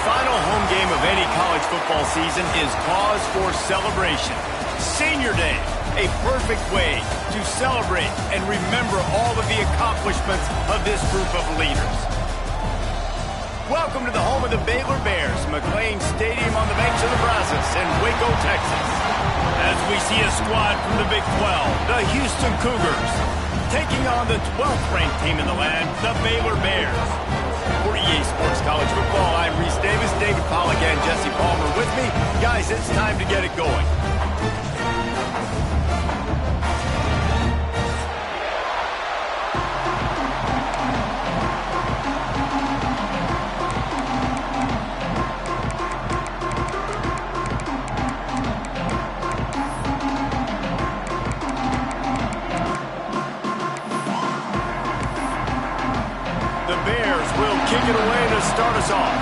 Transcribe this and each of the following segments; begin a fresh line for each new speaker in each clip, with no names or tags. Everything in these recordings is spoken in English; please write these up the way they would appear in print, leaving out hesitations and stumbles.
final home game of any college football season is cause for celebration. Senior Day, a perfect way to celebrate and remember all of the accomplishments of this group of leaders. Welcome to the home of the Baylor Bears, McLean Stadium on the banks of the Brazos in Waco, Texas. As we see a squad from the Big 12, the Houston Cougars, taking on the 12th ranked team in the land, the Baylor Bears. For EA Sports College Football, I'm Reese Davis, David Pollack, and Jesse Palmer with me. Guys, it's time to get it going. Kick it away to start us off.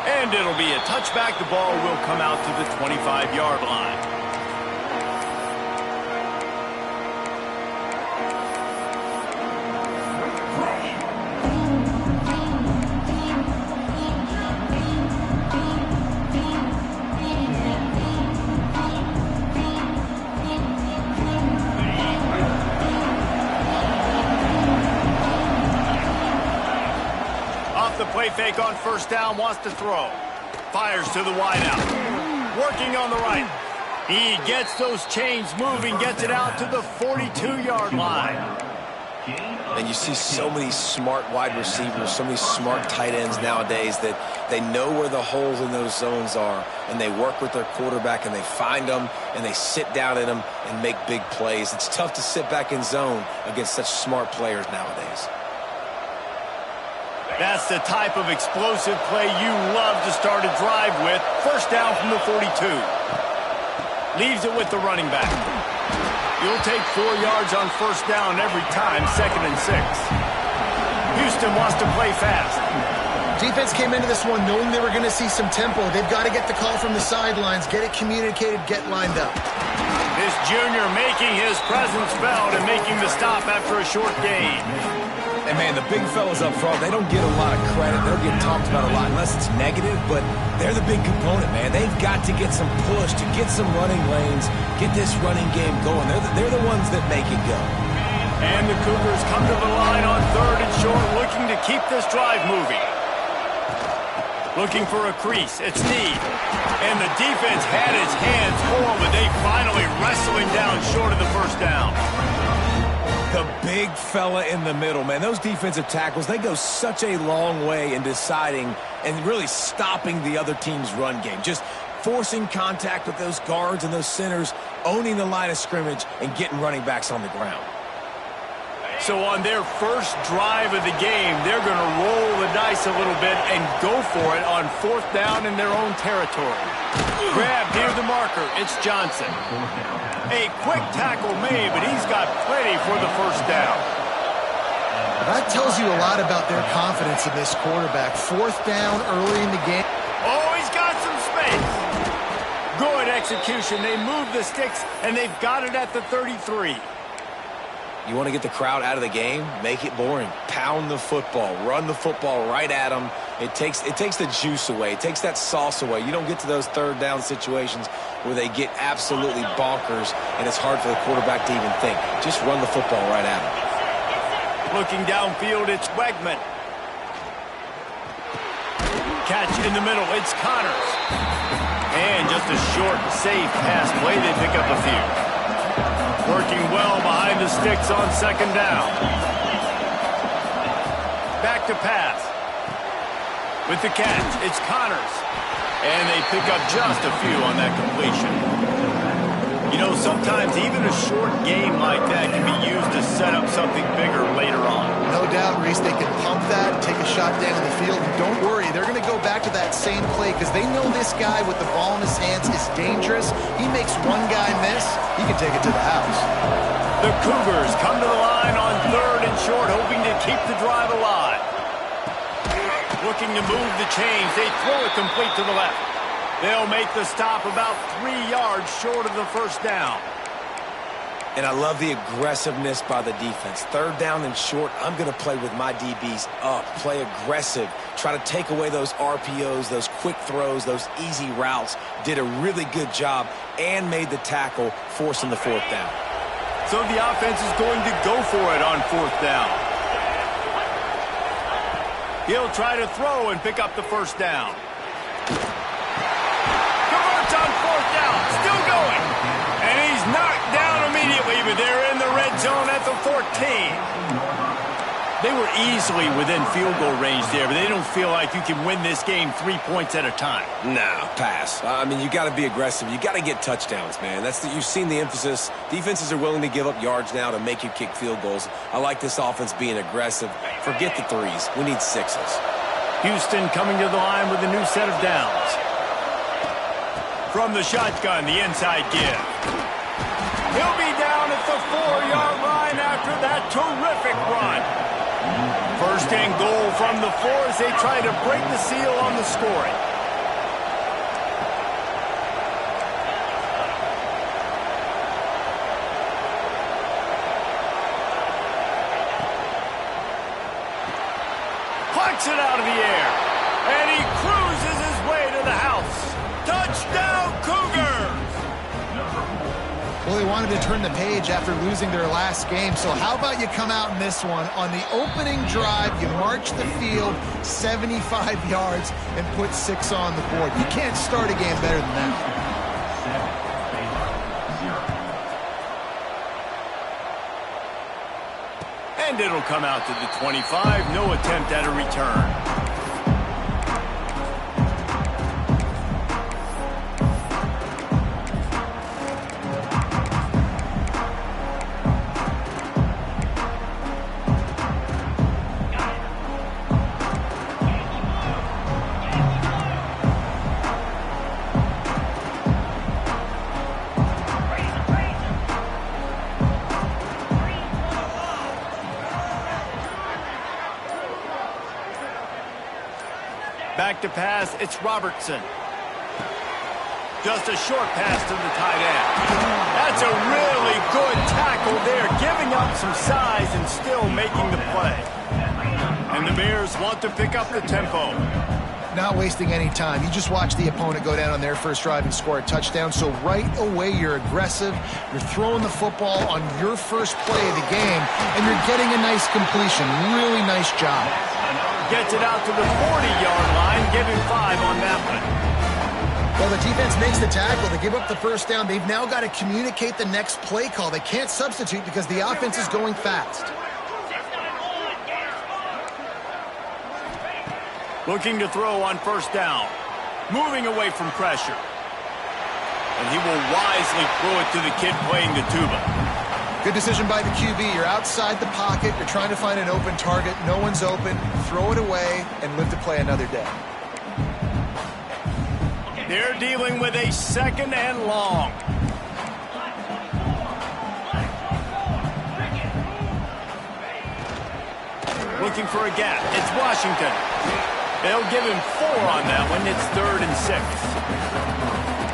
And it'll be a touchback. The ball will come out to the 25-yard line. Play fake on first down, wants to throw. Fires to the wideout. Working on the right. He gets those chains moving, gets it out to the 42-yard line.
And you see so many smart wide receivers, so many smart tight ends nowadays that they know where the holes in those zones are, and they work with their quarterback, and they find them, and they sit down in them and make big plays. It's tough to sit back in zone against such smart players nowadays.
That's the type of explosive play you love to start a drive with. First down from the 42. Leaves it with the running back. You'll take 4 yards on first down every time, 2nd and 6. Houston wants to play fast.
Defense came into this one knowing they were going to see some tempo. They've got to get the call from the sidelines, get it communicated, get lined up.
This junior making his presence felt and making the stop after a short gain.
And, man, the big fellas up front, they don't get a lot of credit. They'll get talked about a lot unless it's negative, but they're the big component, man. They've got to get some push, to get some running lanes, get this running game going. They're the ones that make it go.
And the Cougars come to the line on 3rd and short, looking to keep this drive moving. Looking for a crease. It's Snead. And the defense had his hands full, but they finally wrestle him down short of the first down.
The big fella in the middle, man. Those defensive tackles, they go such a long way in deciding and really stopping the other team's run game. Just forcing contact with those guards and those centers, owning the line of scrimmage, and getting running backs on the ground.
So on their first drive of the game, they're going to roll the dice a little bit and go for it on 4th down in their own territory. Grabbed near the marker. It's Johnson. A quick tackle made, but he's got plenty for the first down.
That tells you a lot about their confidence in this quarterback. 4th down early in the game.
Oh, he's got some space. Good execution. They move the sticks, and they've got it at the 33.
You want to get the crowd out of the game? Make it boring. Pound the football. Run the football right at them. It takes the juice away. It takes that sauce away. You don't get to those 3rd down situations where they get absolutely bonkers, and it's hard for the quarterback to even think. Just run the football right at them.
Looking downfield, it's Wegman. Catch in the middle, it's Connors. And just a short, safe pass play. They pick up a few. Working well behind the sticks on 2nd down. Back to pass. With the catch, it's Connors. And they pick up just a few on that completion. You know, sometimes even a short game like that can be used to set up something bigger later on.
No doubt, Reese, they can pump that, take a shot down in the field. And don't worry, they're going to go back to that same play because they know this guy with the ball in his hands is dangerous. He makes one guy miss, he can take it to the house.
The Cougars come to the line on 3rd and short, hoping to keep the drive alive. Looking to move the chains. They throw it complete to the left. They'll make the stop about 3 yards short of the first down.
And I love the aggressiveness by the defense. Third down and short, I'm going to play with my DBs up, play aggressive, try to take away those RPOs, those quick throws, those easy routes. Did a really good job and made the tackle, forcing the fourth down.
So the offense is going to go for it on fourth down. He'll try to throw and pick up the first down. Converts on fourth down, still going. And he's knocked down immediately, but they're in the red zone at the 14. They were easily within field goal range there, but they don't feel like you can win this game 3 points at a time.
No, pass. I mean, you got to be aggressive. You got to get touchdowns, man. You've seen the emphasis. Defenses are willing to give up yards now to make you kick field goals. I like this offense being aggressive. Forget the threes. We need sixes.
Houston coming to the line with a new set of downs. From the shotgun, the inside give. He'll be down at the 4-yard line after that terrific run. First and goal from the 4 as they try to break the seal on the scoring. Plucks it out of the air. And he cruises his way to the house. Touchdown, Cougars!
Well, they wanted to turn the page after losing their last game, so how about you come out in this one? On the opening drive, you march the field 75 yards and put 6 on the board. You can't start a game better than that.
And it'll come out to the 25. No attempt at a return. Back to pass, it's Robertson. Just a short pass to the tight end. That's a really good tackle there, giving up some size and still making the play. And the Bears want to pick up the tempo.
Not wasting any time. You just watch the opponent go down on their first drive and score a touchdown. So right away, you're aggressive. You're throwing the football on your first play of the game, and you're getting a nice completion. Really nice job.
Gets it out to the 40-yard line, giving 5 on that one.
Well, the defense makes the tackle. They give up the first down. They've now got to communicate the next play call. They can't substitute because the offense is going fast.
Looking to throw on first down. Moving away from pressure. And he will wisely throw it to the kid playing the tuba.
Good decision by the QB. You're outside the pocket. You're trying to find an open target. No one's open. Throw it away and live to play another day.
They're dealing with a second and long. Looking for a gap. It's Washington. They'll give him 4 on that one. It's 3rd and 6.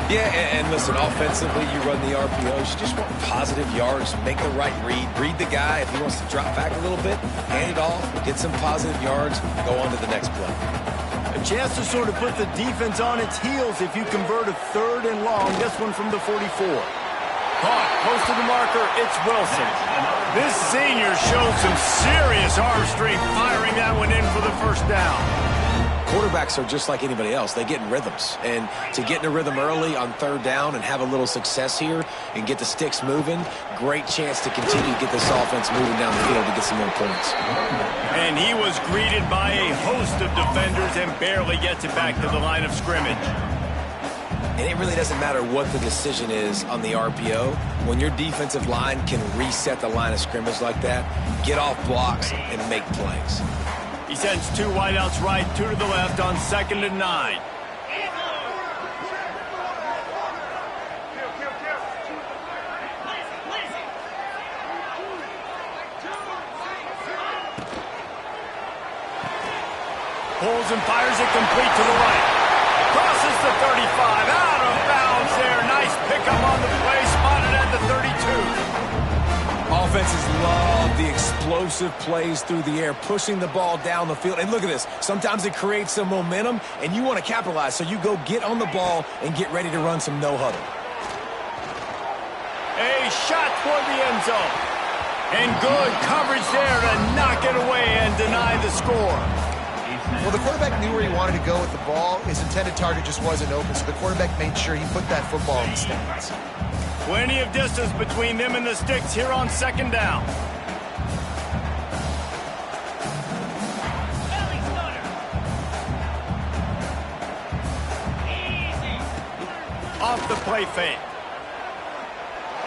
Yeah, and listen, offensively, you run the RPOs. You just want positive yards, make the right read. Read the guy. If he wants to drop back a little bit, hand it off, get some positive yards, go on to the next play.
A chance to sort of put the defense on its heels if you convert a 3rd and long. This one from the 44. Caught, close to the marker, it's Wilson. This senior shows some serious arm strength firing that one in for the first down.
Quarterbacks are just like anybody else. They get in rhythms. And to get in a rhythm early on 3rd down and have a little success here and get the sticks moving, great chance to continue to get this offense moving down the field to get some more points.
And he was greeted by a host of defenders and barely gets it back to the line of scrimmage.
And it really doesn't matter what the decision is on the RPO. When your defensive line can reset the line of scrimmage like that, get off blocks and make plays.
He sends 2 wideouts right, 2 to the left on 2nd and 9. Pulls and fires it complete to the right. Crosses the 35, out of bounds there. Nice pickup on the play, spotted at the 32.
Defenses love the explosive plays through the air, pushing the ball down the field. And look at this. Sometimes it creates some momentum, and you want to capitalize. So you go get on the ball and get ready to run some no-huddle.
A shot toward the end zone. And good coverage there to knock it away and deny the score.
Well, the quarterback knew where he wanted to go with the ball. His intended target just wasn't open, so the quarterback made sure he put that football in the stands.
Plenty of distance between them and the sticks here on second down. Off the play fake.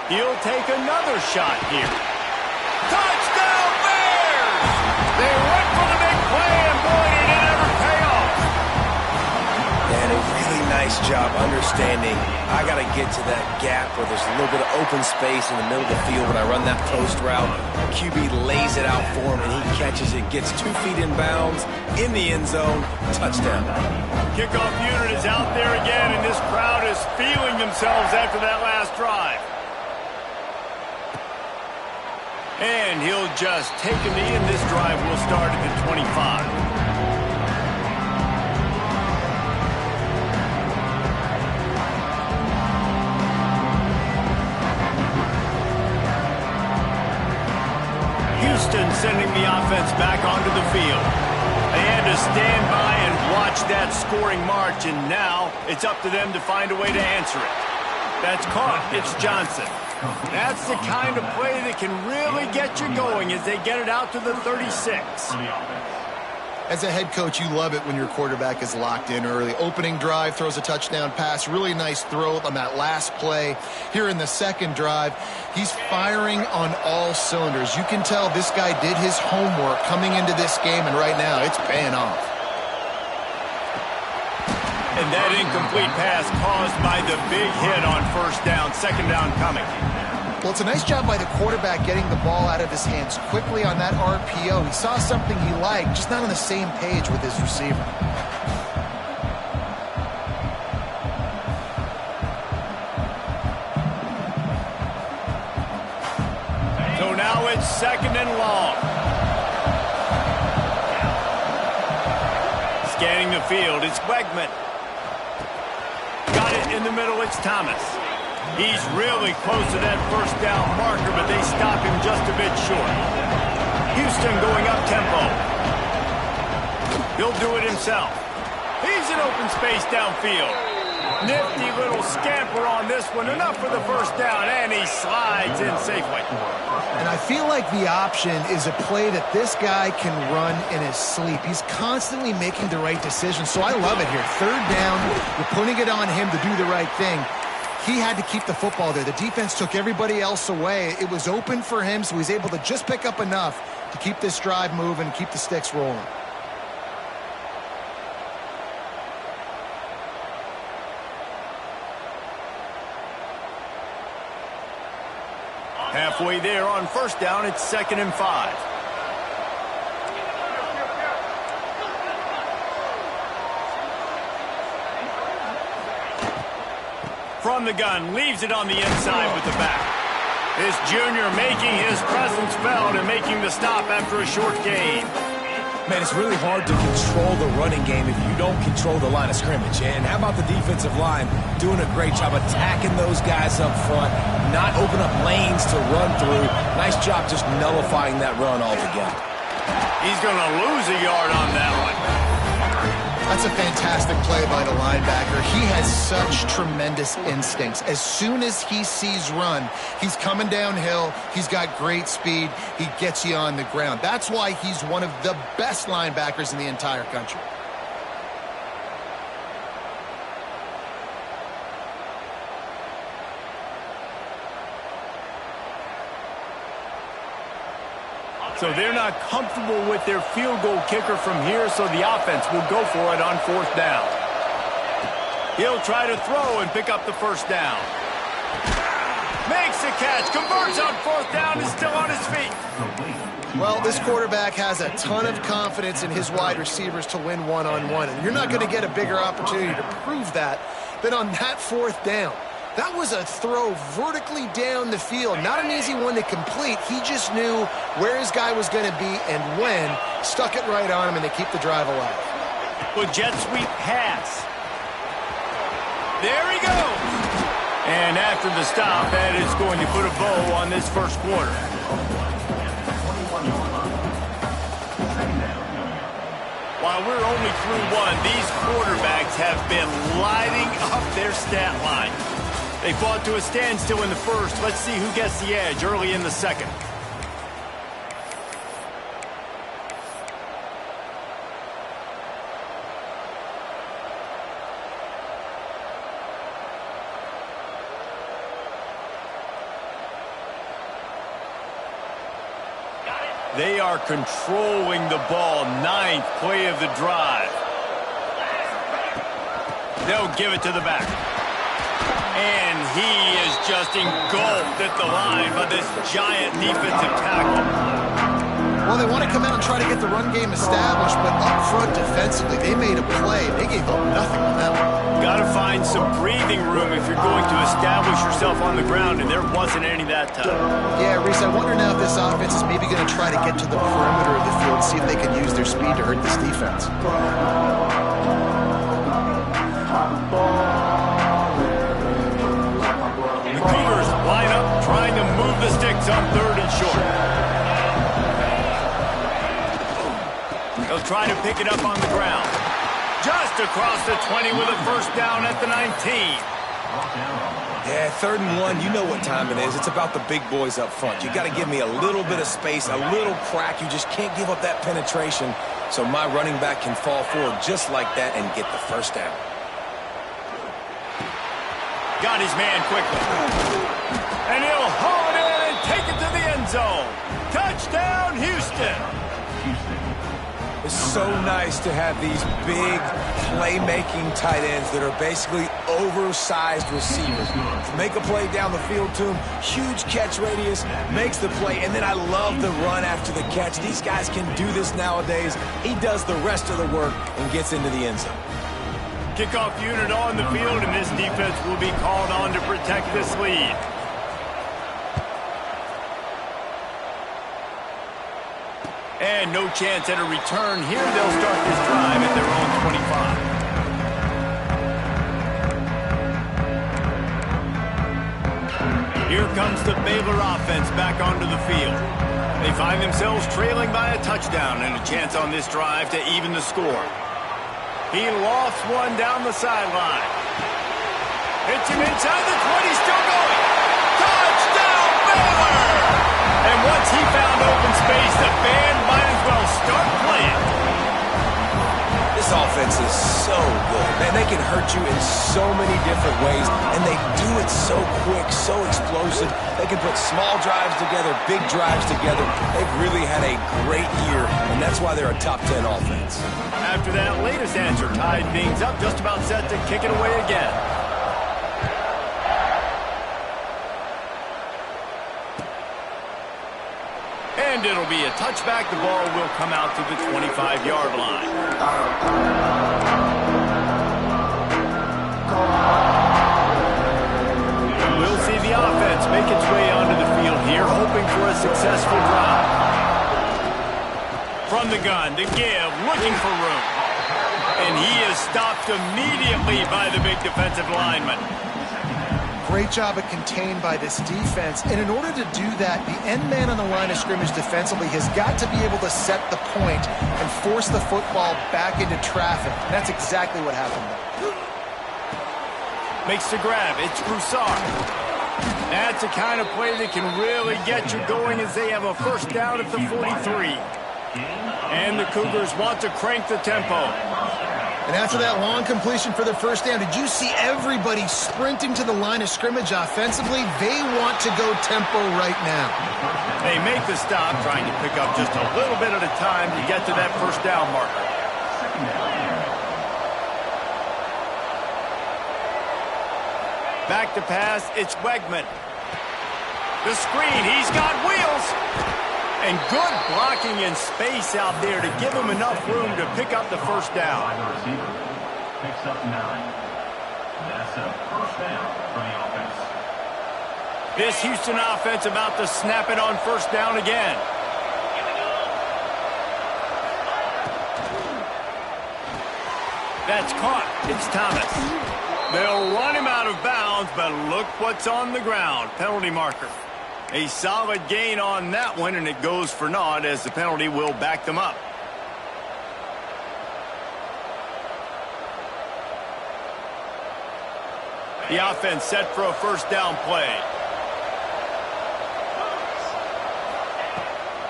He'll take another shot here. Touchdown Bears! They went for the big play, and boy, did it ever pay off.
And a really nice job understanding I got to get to that gap where there's a little bit of open space in the middle of the field. When I run that post route, QB lays it out for him, and he catches it, gets 2 feet in bounds, in the end zone, touchdown.
Kickoff unit is out there again, and this crowd is feeling themselves after that last drive. And he'll just take a knee, and this drive will start at the 25. Houston sending the offense back onto the field. They had to stand by and watch that scoring march, and now it's up to them to find a way to answer it. That's caught. It's Johnson. That's the kind of play that can really get you going as they get it out to the 36.
As a head coach, you love it when your quarterback is locked in early. Opening drive, throws a touchdown pass. Really nice throw on that last play. Here in the second drive, he's firing on all cylinders. You can tell this guy did his homework coming into this game, and right now it's paying off.
And that incomplete pass caused by the big hit on first down, second down coming.
Well, it's a nice job by the quarterback getting the ball out of his hands quickly on that RPO. He saw something he liked, just not on the same page with his receiver.
So now it's second and long. Scanning the field, it's Wegman. Got it in the middle, it's Thomas. He's really close to that first down marker, but they stop him just a bit short. Houston going up tempo. He'll do it himself. He's in open space downfield. Nifty little scamper on this one. Enough for the first down, and he slides in safely.
And I feel like the option is a play that this guy can run in his sleep. He's constantly making the right decision, so I love it here. Third down, you're putting it on him to do the right thing. He had to keep the football there. The defense took everybody else away. It was open for him, so he's able to just pick up enough to keep this drive moving and keep the sticks rolling.
Halfway there on first down, it's 2nd and 5. From the gun, leaves it on the inside with the back. This junior making his presence felt and making the stop after a short gain.
Man, it's really hard to control the running game if you don't control the line of scrimmage. And how about the defensive line doing a great job attacking those guys up front, not open up lanes to run through. Nice job just nullifying that run altogether.
He's going to lose a yard on that one.
That's a fantastic play by the linebacker. He has such tremendous instincts. As soon as he sees run, he's coming downhill. He's got great speed. He gets you on the ground. That's why he's one of the best linebackers in the entire country.
So they're not comfortable with their field goal kicker from here, so the offense will go for it on fourth down. He'll try to throw and pick up the first down. Makes the catch, converts on fourth down, is still on his feet.
Well, this quarterback has a ton of confidence in his wide receivers to win one-on-one, and you're not going to get a bigger opportunity to prove that than on that fourth down. That was a throw vertically down the field. Not an easy one to complete. He just knew where his guy was going to be and when. Stuck it right on him, and they keep the drive alive.
Well, jet sweep pass. There he goes. And after the stop, that is going to put a bow on this first quarter. While we're only through one, these quarterbacks have been lighting up their stat line. They fought to a standstill in the first. Let's see who gets the edge early in the second. They are controlling the ball. 9th play of the drive. They'll give it to the back. And he is just engulfed at the line by this giant defensive tackle.
Well, they want to come out and try to get the run game established, but up front defensively, they made a play. They gave up nothing on that one.
Got to find some breathing room if you're going to establish yourself on the ground, and there wasn't any that time.
Yeah, Reese, I wonder now if this offense is maybe going to try to get to the perimeter of the field and see if they can use their speed to hurt this defense.
The Cougars line up, trying to move the sticks on 3rd and short. They'll try to pick it up on the ground. Just across the 20 with a first down at the 19.
Yeah, 3rd and 1, you know what time it is. It's about the big boys up front. You got to give me a little bit of space, a little crack. You just can't give up that penetration so my running back can fall forward just like that and get the first down.
Got his man quickly. And he'll haul it in and take it to the end zone. Touchdown, Houston.
It's so nice to have these big playmaking tight ends that are basically oversized receivers. Make a play down the field to him, huge catch radius, makes the play, and then I love the run after the catch. These guys can do this nowadays. He does the rest of the work and gets into the end zone.
Kickoff unit on the field, and this defense will be called on to protect this lead. And no chance at a return here. They'll start this drive at their own 25. Here comes the Baylor offense back onto the field. They find themselves trailing by a touchdown and a chance on this drive to even the score. He lost one down the sideline. Hits him inside the 20, still going. Touchdown, Baylor! And once he found open space, the band might as well start playing.
This offense is so good. Man, they can hurt you in so many different ways, and they do it so quick, so explosive. They can put small drives together, big drives together. They've really had a great year, and that's why they're a top 10 offense.
After that latest answer tied things up, just about set to kick it away again. And it'll be a touchback. The ball will come out to the 25-yard line. We'll see the offense make its way onto the field here, hoping for a successful drive. From the gun to give, looking for room. And he is stopped immediately by the big defensive lineman.
Great job of contained by this defense. And in order to do that, the end man on the line of scrimmage defensively has got to be able to set the point and force the football back into traffic. And that's exactly what happened there.
Makes the grab. It's Broussard. That's the kind of play that can really get you going as they have a first down at the 43. And the Cougars want to crank the tempo.
And after that long completion for the first down, did you see everybody sprinting to the line of scrimmage offensively? They want to go tempo right now.
They make the stop, trying to pick up just a little bit at a time to get to that first down marker. Back to pass, it's Wegman. The screen, he's got wheels. And good blocking in space out there to give him enough room to pick up the first down.
That's a first down for the offense.
This Houston offense about to snap it on first down again. That's caught. It's Thomas. They'll run him out of bounds, but look what's on the ground. Penalty marker. A solid gain on that one, and it goes for naught as the penalty will back them up. The offense set for a first down play.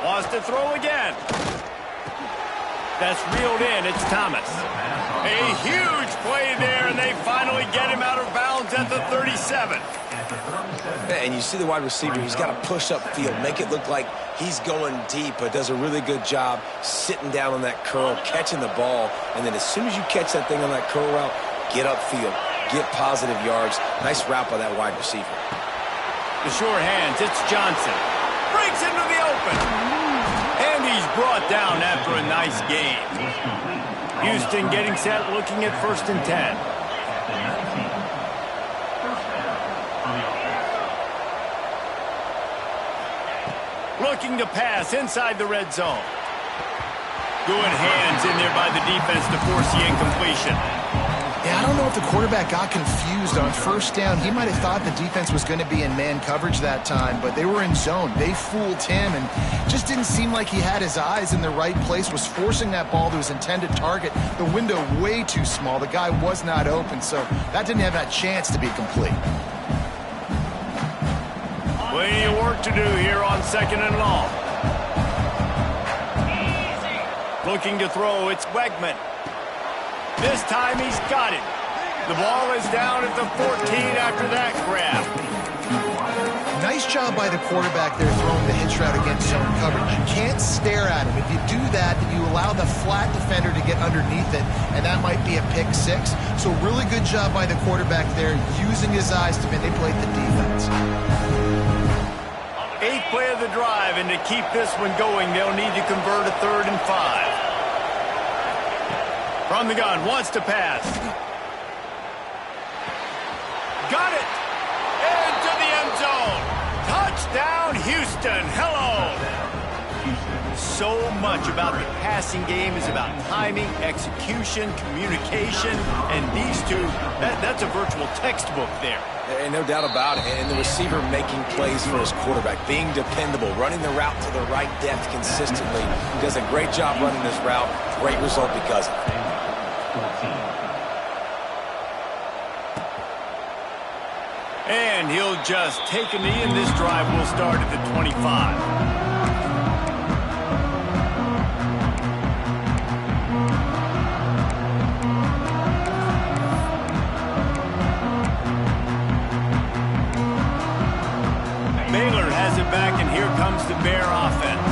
Wants to throw again. That's reeled in. It's Thomas. A huge play there, and they finally get him out of bounds at the 37.
And you see the wide receiver, he's got to push up field, make it look like he's going deep, but does a really good job sitting down on that curl, catching the ball, and then as soon as you catch that thing on that curl route, get upfield, get positive yards. Nice route by that wide receiver.
The short hands, it's Johnson. Breaks into the open. And he's brought down after a nice game. Houston getting set, looking at 1st and 10. Looking to pass inside the red zone. Good hands in there by the defense to force the incompletion.
Yeah, I don't know if the quarterback got confused on first down. He might have thought the defense was going to be in man coverage that time, but they were in zone. They fooled him and just didn't seem like he had his eyes in the right place, was forcing that ball to his intended target. The window way too small. The guy was not open, so that didn't have that chance to be complete.
Plenty of work to do here on 2nd and long. Looking to throw, it's Wegman. This time he's got it. The ball is down at the 14 after that grab.
Nice job by the quarterback there throwing the hitch route against zone coverage. You can't stare at him. If you do that, you allow the flat defender to get underneath it, and that might be a pick six. So really good job by the quarterback there, using his eyes to manipulate the defense.
8th play of the drive, and to keep this one going, they'll need to convert a 3rd and 5. From the gun, wants to pass. Got it! Into the end zone. Touchdown, Houston. Hello! So much about the passing game is about timing, execution, communication, and these two, that's a virtual textbook there.
And no doubt about it. And the receiver making plays for his quarterback, being dependable, running the route to the right depth consistently. Does a great job running this route. Great result because of it.
And he'll just take a knee, and this drive will start at the 25. Back, and here comes the Bear offense.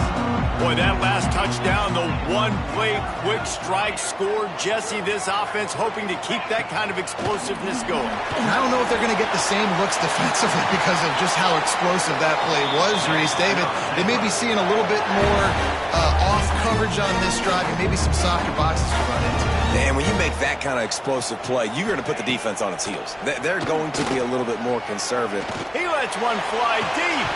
Boy, that last touchdown, the one-play quick strike scored. Jesse, this offense hoping to keep that kind of explosiveness going.
And I don't know if they're going to get the same looks defensively because of just how explosive that play was, Reese. David, they may be seeing a little bit more off coverage on this drive and maybe some softer boxes to run into.
And when you make that kind of explosive play, you're going to put the defense on its heels. They're going to be a little bit more conservative.
He lets one fly deep.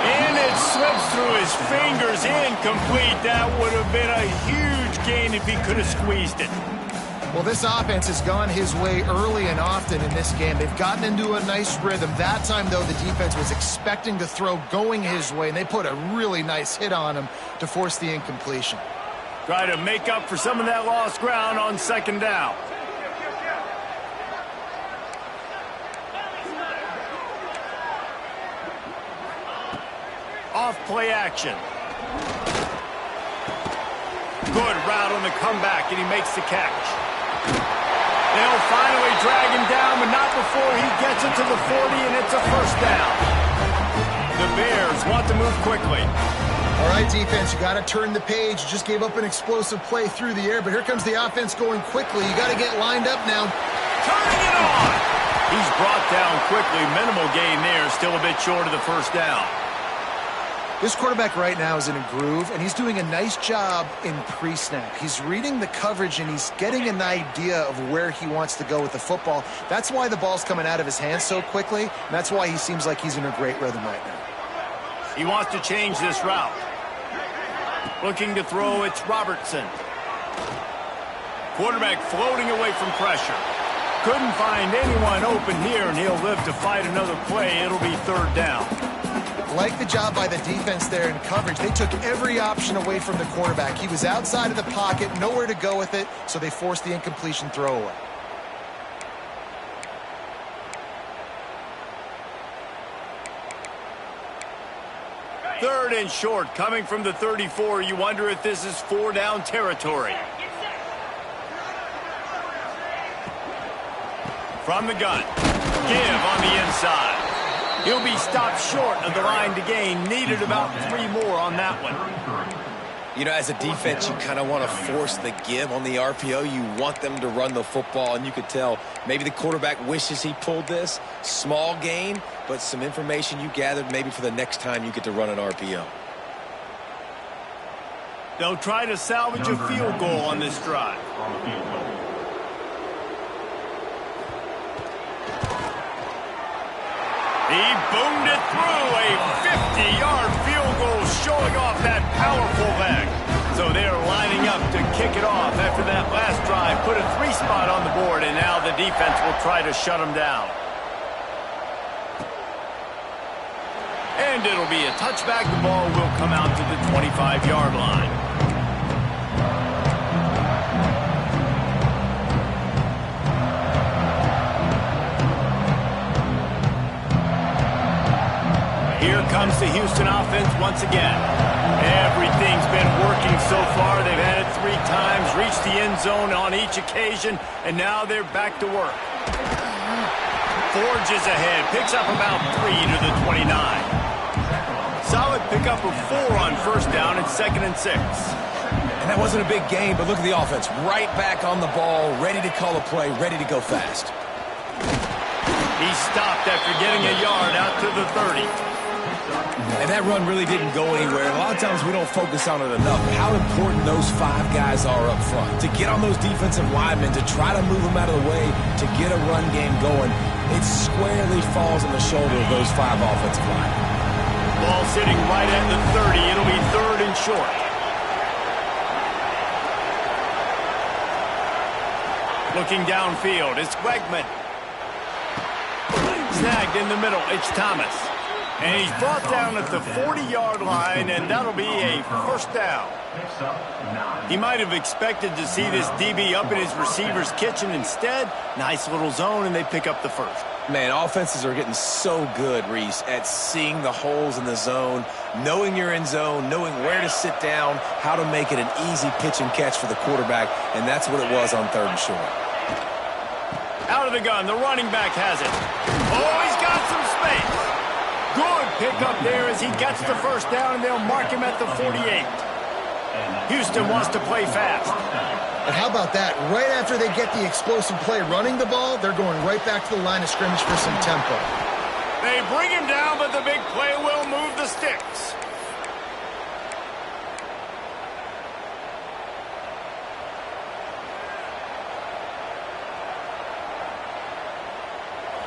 And it slips through his fingers, incomplete. That would have been a huge gain if he could have squeezed it.
Well, this offense has gone his way early and often in this game. They've gotten into a nice rhythm. That time, though, the defense was expecting to throw going his way, and they put a really nice hit on him to force the incompletion.
Try to make up for some of that lost ground on 2nd down. Off play action. Good route on the comeback, and he makes the catch. They'll finally drag him down, but not before he gets it to the 40, and it's a first down. The Bears want to move quickly.
All right, defense, you got to turn the page. You just gave up an explosive play through the air, but here comes the offense going quickly. You got to get lined up now.
Turning it on. He's brought down quickly. Minimal gain there, still a bit short of the first down.
This quarterback right now is in a groove, and he's doing a nice job in pre-snap. He's reading the coverage, and he's getting an idea of where he wants to go with the football. That's why the ball's coming out of his hands so quickly, and that's why he seems like he's in a great rhythm right now.
He wants to change this route. Looking to throw, it's Robertson. Quarterback floating away from pressure. Couldn't find anyone open here, and he'll live to fight another play. It'll be 3rd down.
Like the job by the defense there in coverage. They took every option away from the quarterback. He was outside of the pocket, nowhere to go with it, so they forced the incompletion throwaway.
Third and short, coming from the 34. You wonder if this is 4-down territory. From the gun. Give on the inside. He'll be stopped short of the line to gain. Needed about 3 more on that one.
You know, as a defense, you kind of want to force the give on the RPO. You want them to run the football, and you could tell maybe the quarterback wishes he pulled this. Small gain, but some information you gathered maybe for the next time you get to run an RPO.
They'll try to salvage a field goal on this drive. He boomed it through, a 50-yard field goal showing off that powerful leg. So they're lining up to kick it off after that last drive. Put a 3-spot on the board, and now the defense will try to shut them down. And it'll be a touchback. The ball will come out to the 25-yard line. Here comes the Houston offense once again. Everything's been working so far. They've had it 3 times, reached the end zone on each occasion, and now they're back to work. Forges ahead, picks up about 3 to the 29. Solid pickup of 4 on 1st down and 2nd and 6.
And that wasn't a big gain, but look at the offense. Right back on the ball, ready to call a play, ready to go fast.
He stopped after getting a yard out to the 30.
And that run really didn't go anywhere. A lot of times we don't focus on it enough, but how important those 5 guys are up front. To get on those defensive linemen, to try to move them out of the way, to get a run game going, it squarely falls on the shoulder of those 5 offensive linemen.
Ball sitting right at the 30. It'll be 3rd and short. Looking downfield, it's Wegman. Snagged in the middle, it's Thomas. And he's brought down at the 40-yard line, and that'll be a 1st down. He might have expected to see this DB up in his receiver's kitchen. Instead, nice little zone, and they pick up the 1st.
Man, offenses are getting so good, Reese, at seeing the holes in the zone, knowing you're in zone, knowing where to sit down, how to make it an easy pitch and catch for the quarterback, and that's what it was on 3rd and short.
Out of the gun, the running back has it. Oh, he's got some space. Good pickup there as he gets the 1st down, and they'll mark him at the 48. Houston wants to play fast.
And how about that? Right after they get the explosive play running the ball, they're going right back to the line of scrimmage for some tempo.
They bring him down, but the big play will move the sticks.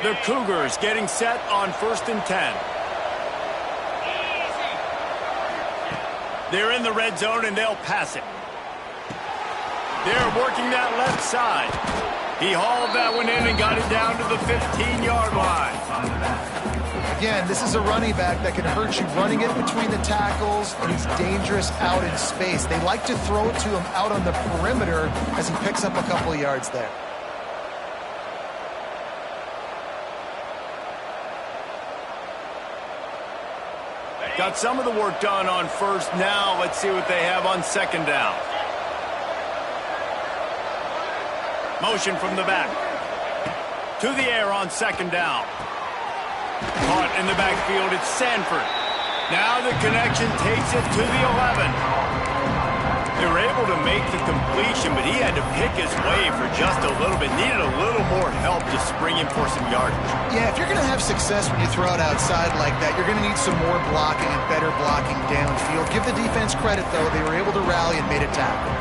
The Cougars getting set on 1st and 10. They're in the red zone, and they'll pass it. They're working that left side. He hauled that one in and got it down to the 15-yard line.
Again, this is a running back that can hurt you running it between the tackles, and he's dangerous out in space. They like to throw it to him out on the perimeter as he picks up a couple of yards there.
Got some of the work done on 1st. Now let's see what they have on 2nd down. Motion from the back. To the air on 2nd down. Caught in the backfield, it's Sanford. Now the connection takes it to the 11. They were able to make the completion, but he had to pick his way for just a little bit. Needed a little more help to spring him for some yardage.
Yeah, if you're going to have success when you throw it outside like that, you're going to need some more blocking and better blocking downfield. Give the defense credit, though. They were able to rally and made a tackle.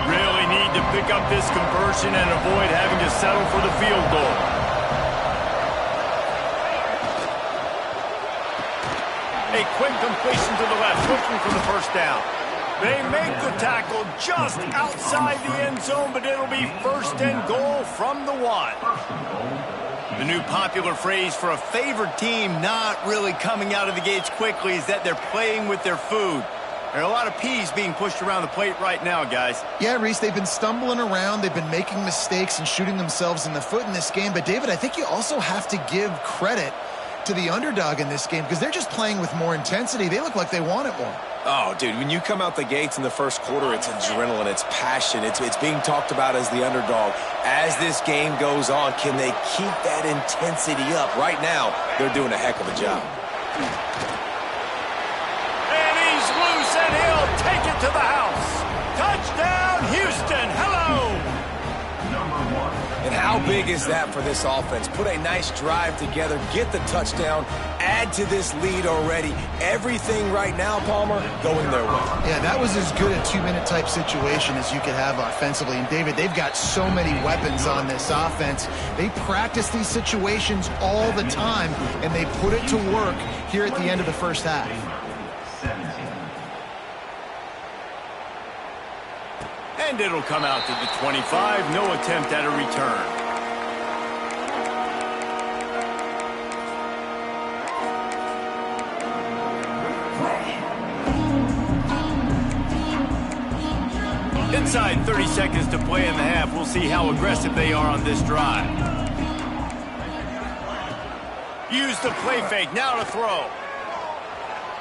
Really need to pick up this conversion and avoid having to settle for the field goal. A quick completion to the left, looking for the first down. They make the tackle just outside the end zone, but it'll be first and goal from the 1. The new popular phrase for a favored team not really coming out of the gates quickly is that they're playing with their food. There are a lot of peas being pushed around the plate right now, guys.
Yeah, Reese, they've been stumbling around. They've been making mistakes and shooting themselves in the foot in this game. But, David, I think you also have to give credit to the underdog in this game because they're just playing with more intensity. They look like they want it more.
Oh, dude, when you come out the gates in the first quarter, it's adrenaline, it's passion, it's being talked about as the underdog. As this game goes on, can they keep that intensity up? Right now, they're doing a heck of a job.
And he's loose, and he'll take it to the house. Touchdown, Houston. Hello.
And how big is that for this offense? Put a nice drive together, get the touchdown, add to this lead already. Everything right now, Palmer, going their way.
Yeah, that was as good a 2-minute type situation as you could have offensively. And, David, they've got so many weapons on this offense. They practice these situations all the time, and they put it to work here at the end of the first half.
And it'll come out to the 25. No attempt at a return. Inside 30 seconds to play in the half. We'll see how aggressive they are on this drive. Use the play fake. Now to throw.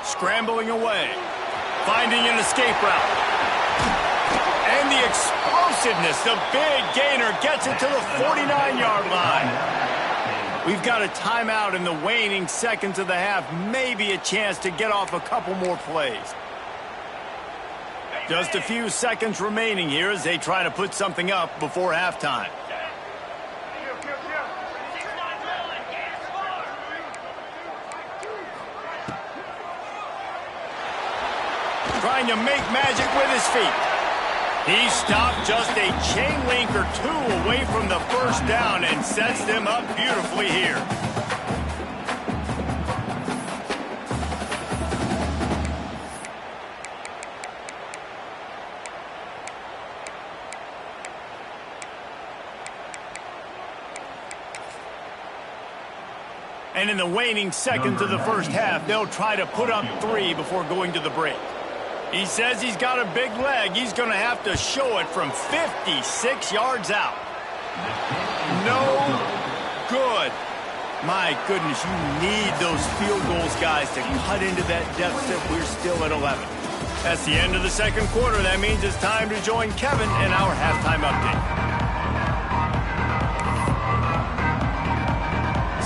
Scrambling away. Finding an escape route. And the explosiveness, the big gainer gets it to the 49-yard line. We've got a timeout in the waning seconds of the half. Maybe a chance to get off a couple more plays. Just a few seconds remaining here as they try to put something up before halftime. Trying to make magic with his feet. He stopped just a chain link or two away from the first down and sets them up beautifully here. And in the waning seconds of the first half, they'll try to put up 3 before going to the break. He says he's got a big leg. He's going to have to show it from 56 yards out. No good. My goodness, you need those field goals, guys, to cut into that deficit. We're still at 11. That's the end of the second quarter. That means it's time to join Kevin in our halftime update.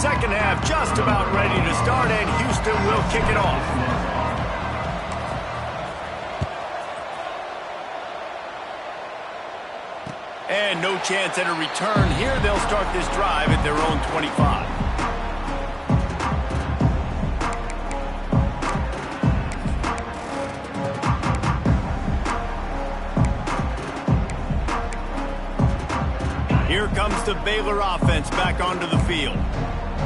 Second half just about ready to start, and Houston will kick it off. And no chance at a return here. They'll start this drive at their own 25. Here comes the Baylor offense back onto the field.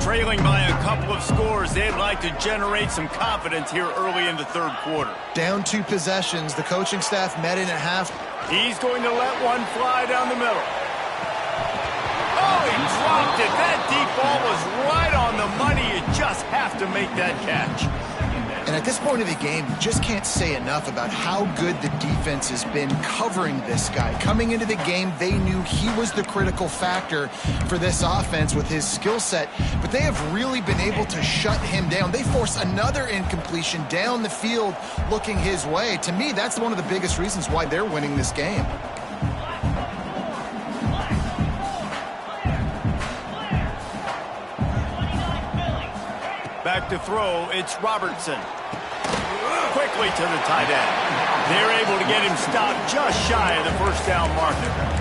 Trailing by a couple of scores, they'd like to generate some confidence here early in the third quarter.
Down 2 possessions. The coaching staff met in at half.
He's going to let one fly down the middle. Oh, he dropped it. That deep ball was right on the money. You just have to make that catch.
And at this point of the game, you just can't say enough about how good the defense has been covering this guy. Coming into the game, they knew he was the critical factor for this offense with his skill set, but they have really been able to shut him down. They force another incompletion down the field looking his way. To me, that's one of the biggest reasons why they're winning this game.
Back back to throw. It's Robertson. Quickly to the tight end. They're able to get him stopped just shy of the first down marker.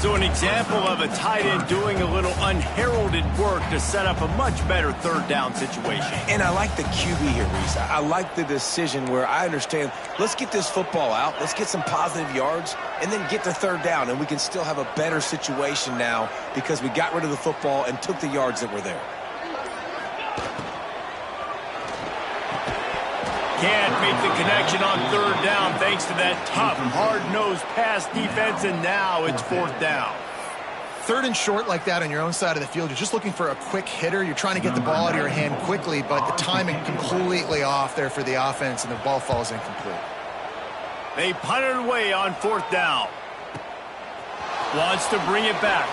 So an example of a tight end doing a little unheralded work to set up a much better third down situation.
And I like the QB here, Reese. I like the decision where I understand, let's get this football out, let's get some positive yards, and then get to third down, and we can still have a better situation now because we got rid of the football and took the yards that were there.
Can't make the connection on third down thanks to that tough, hard-nosed pass defense, and now it's fourth down.
Third and short like that on your own side of the field, you're just looking for a quick hitter. You're trying to get the ball out of your hand quickly, but the timing completely off there for the offense, and the ball falls incomplete.
They punt it away on fourth down. Wants to bring it back.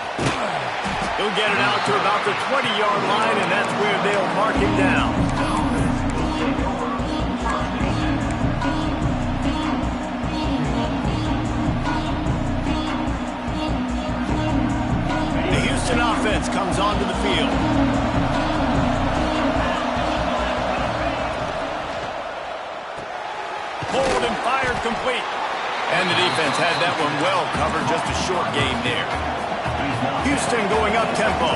He'll get it out to about the 20-yard line, and that's where they'll mark him down. Offense comes onto the field. Pulled and fired complete. And the defense had that one well covered, just a short game there. Houston going up tempo.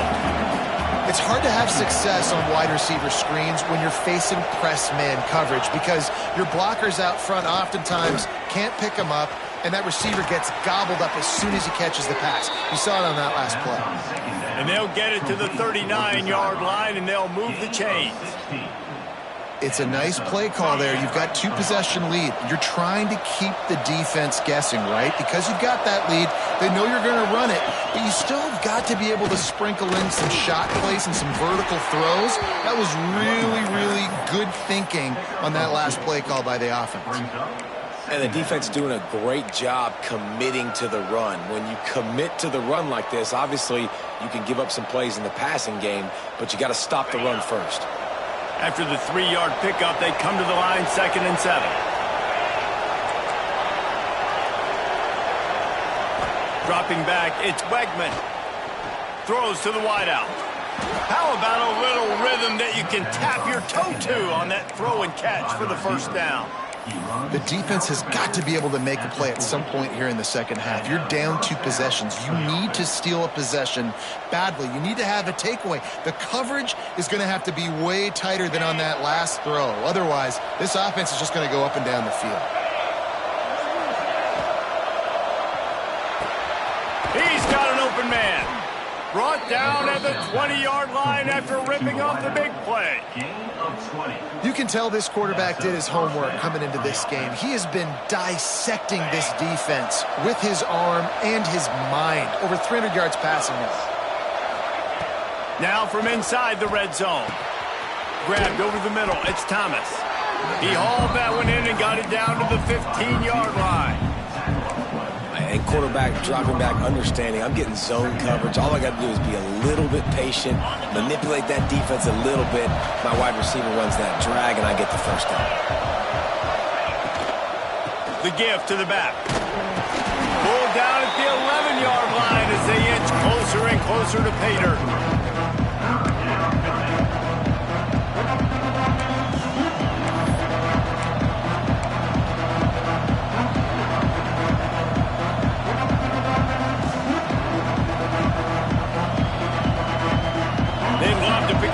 It's hard to have success on wide receiver screens when you're facing press man coverage because your blockers out front oftentimes can't pick them up, and that receiver gets gobbled up as soon as he catches the pass. You saw it on that last play.
And they'll get it to the 39-yard line, and they'll move the chains.
It's a nice play call there. You've got two-possession lead. You're trying to keep the defense guessing, right? Because you've got that lead, they know you're going to run it, but you still have got to be able to sprinkle in some shot plays and some vertical throws. That was really, really good thinking on that last play call by the offense.
And the defense doing a great job committing to the run. When you commit to the run like this, obviously you can give up some plays in the passing game, but you got to stop the run first.
After the 3-yard pickup, they come to the line, 2nd and 7. Dropping back, it's Wegman. Throws to the wideout. How about a little rhythm that you can tap your toe to on that throw and catch for the first down?
The defense has got to be able to make a play at some point here in the second half. You're down 2 possessions. You need to steal a possession badly. You need to have a takeaway. The coverage is going to have to be way tighter than on that last throw. Otherwise, this offense is just going to go up and down the field.
He's got an open man. Brought down at the 20-yard line after ripping off the big play.
You can tell this quarterback did his homework coming into this game. He has been dissecting this defense with his arm and his mind. Over 300 yards passing now.
Now from inside the red zone. Grabbed over the middle. It's Thomas. He hauled that one in and got it down to the 15-yard line.
And quarterback dropping back, understanding I'm getting zone coverage. All I got to do is be a little bit patient, manipulate that defense a little bit. My wide receiver runs that drag, and I get the first down.
The give to the back. Pulled down at the 11-yard line as they inch closer and closer to pay dirt.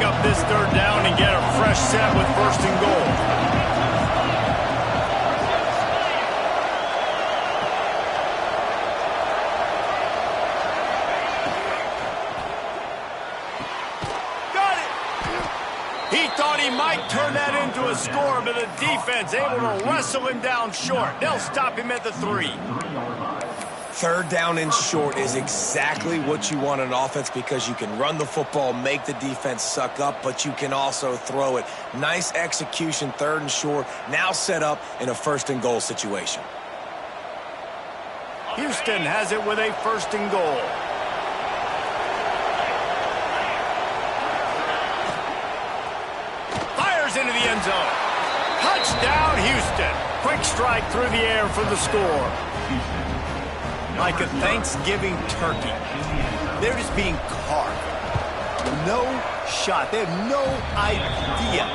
Up this third down and get a fresh set with 1st and goal. Got it! He thought he might turn that into a score, but the defense able to wrestle him down short. They'll stop him at the 3.
Third down and short is exactly what you want on offense because you can run the football, make the defense suck up, but you can also throw it. Nice execution, 3rd and short, now set up in a 1st and goal situation.
Houston has it with a 1st and goal. Fires into the end zone. Touchdown, Houston. Quick strike through the air for the score. Like a Thanksgiving turkey. They're just being carved. No shot. They have no idea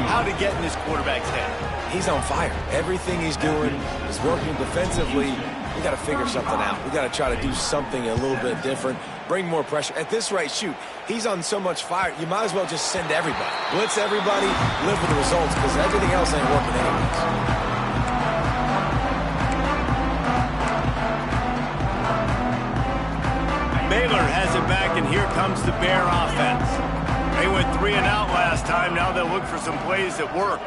how to get in this quarterback's head.
He's on fire. Everything he's doing is working defensively. We got to figure something out. We got to try to do something a little bit different. Bring more pressure. At this rate, shoot, he's on so much fire, you might as well just send everybody. Blitz everybody, live with the results, because everything else ain't working anyways.
Baylor has it back, and here comes the Bear offense. They went 3 and out last time. Now they'll look for some plays that work.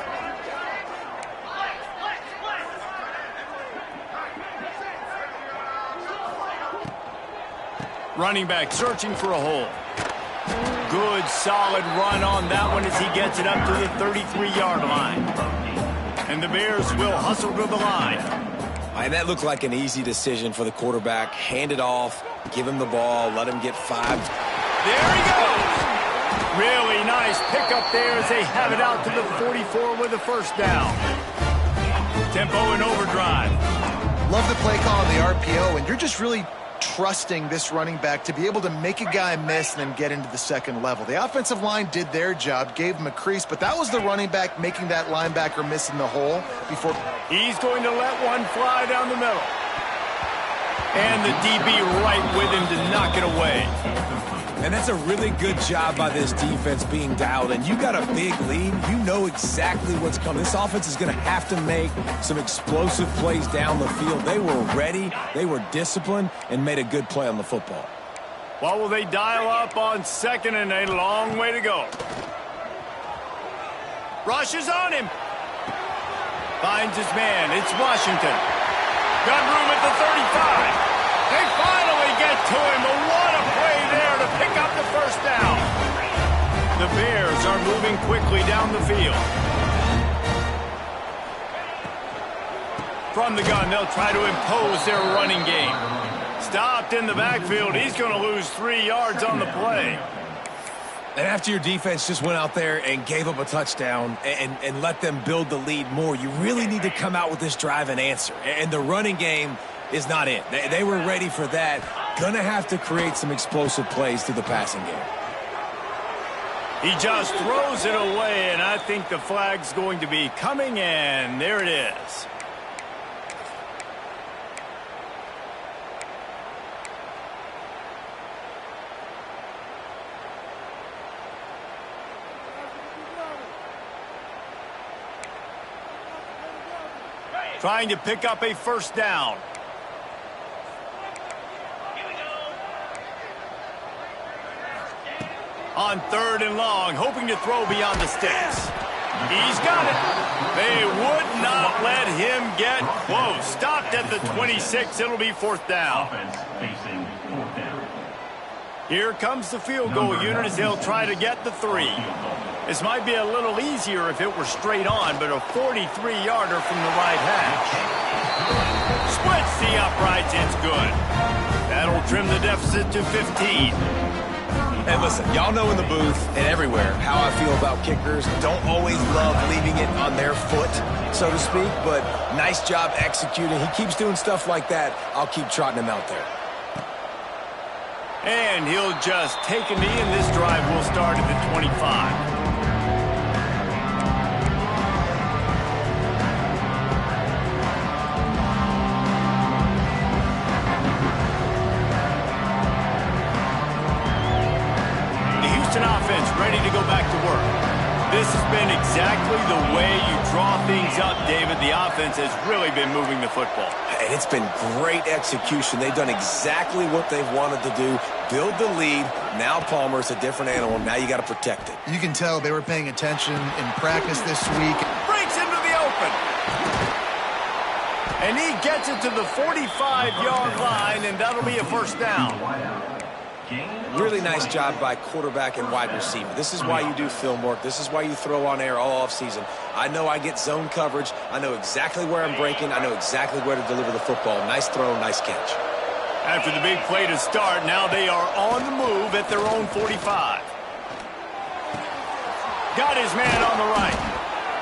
Running back searching for a hole. Good, solid run on that one as he gets it up to the 33-yard line. And the Bears will hustle to the line.
And that looked like an easy decision for the quarterback. Hand it off, give him the ball, let him get 5.
There he goes! Really nice pickup there as they have it out to the 44 with a first down. Tempo and overdrive.
Love the play call on the RPO, and you're just really trusting this running back to be able to make a guy miss and then get into the second level. The offensive line did their job, gave him a crease, but that was the running back making that linebacker miss in the hole before.
He's going to let one fly down the middle. And the DB right with him to knock it away.
And that's a really good job by this defense being dialed in. You got a big lead. You know exactly what's coming. This offense is going to have to make some explosive plays down the field. They were ready, they were disciplined, and made a good play on the football.
What will they dial up on second and a long way to go? Rush is on him. Finds his man. It's Washington. Gun room at the 35. They finally get to him. But what a play there to pick up the first down. The Bears are moving quickly down the field. From the gun, they'll try to impose their running game. Stopped in the backfield. He's going to lose 3 yards on the play.
And after your defense just went out there and gave up a touchdown and let them build the lead more, you really need to come out with this drive and answer. And the running game is not in. They were ready for that. Gonna have to create some explosive plays through the passing game.
He just throws it away, and I think the flag's going to be coming, and there it is. Trying to pick up a first down. On 3rd and long, hoping to throw beyond the sticks. He's got it. They would not let him get close. Stopped at the 26. It'll be 4th down. Here comes the field goal unit as they'll try to get the 3. This might be a little easier if it were straight on, but a 43-yarder from the right hash. Splits the uprights. It's good. That'll trim the deficit to 15.
And listen, y'all know in the booth and everywhere how I feel about kickers. Don't always love leaving it on their foot, so to speak, but nice job executing. He keeps doing stuff like that. I'll keep trotting him out there.
And he'll just take a knee, and this drive will start at the 25. Offense ready to go back to work. This has been exactly the way you draw things up, David. The offense has really been moving the football.
And it's been great execution. They've done exactly what they've wanted to do. Build the lead. Now Palmer's a different animal. Now you got to protect it.
You can tell they were paying attention in practice this week.
Breaks into the open. And he gets it to the 45-yard line, and that'll be a first down.
Really nice job by quarterback and wide receiver. This is why you do film work. This is why you throw on air all offseason. I know I get zone coverage. I know exactly where I'm breaking. I know exactly where to deliver the football. Nice throw, nice catch.
After the big play to start, now they are on the move at their own 45. Got his man on the right.